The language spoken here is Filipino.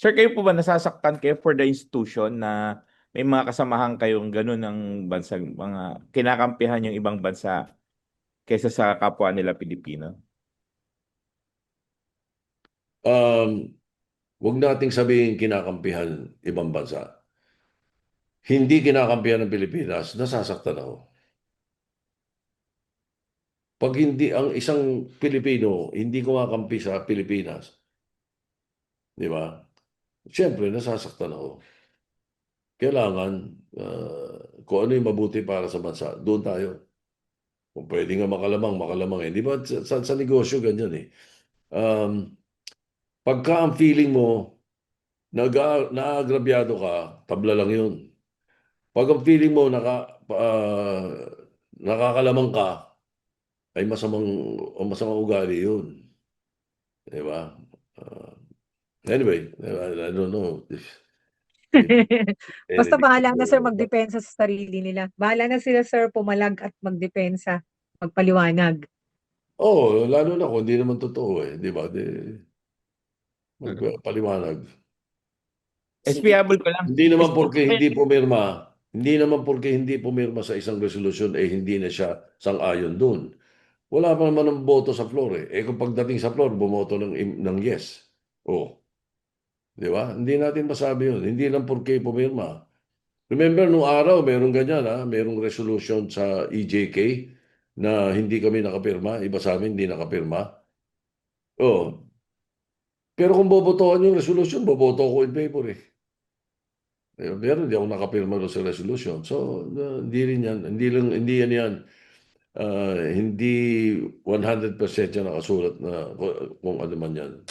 Sir, kayo po ba nasasaktan kayo for the institution na may mga kasamahan kayong gano'n ng bansang mga kinakampihan yung ibang bansa kaysa sa kapwa nila Pilipino? Um, Wag nating sabihin kinakampihan ibang bansa. Hindi kinakampihan ng Pilipinas, nasasaktan ako. Pag hindi ang isang Pilipino hindi kumakampi sa Pilipinas, di ba? Siyempre, nasasaktan ako. Kailangan, kung ano yung mabuti para sa bansa, doon tayo. Kung pwede nga makalamang, makalamang eh. Di ba sa negosyo ganyan eh. Um, Pagka ang feeling mo, naagrabyado ka, tabla lang yun. Pag ang feeling mo nakakalamang ka, ay masamang ugali yun. Di ba? Uh, anyway, I don't know if Basta anything to bahala say na sir about that. magdepensa sa sarili nila. Bahala na sila sir pumalag at magdepensa, magpaliwanag. Oo, lalo na kung hindi naman totoo eh. Di ba? Magpaliwanag. Espiable ko lang. Hindi naman Espiable porque ko yan. hindi pumirma sa isang resolusyon eh hindi na siya sang-ayon doon. Wala pa naman ng boto sa floor eh. Eh kung pagdating sa floor, bumoto ng yes. Oh, di ba? Hindi natin masabi yun. Hindi lang porque pumirma. Remember, nung araw, merong ganyan ha, merong resolution sa EJK na hindi kami nakapirma, iba sa amin hindi nakapirma. Oh, pero kung bobotohan yung resolution, boboto ko in favor eh. Pero hindi ako nakapirma doon sa resolution. So, hindi rin yan. Hindi yan yan. Hindi 100% yan nakasulat na kung ano man yan.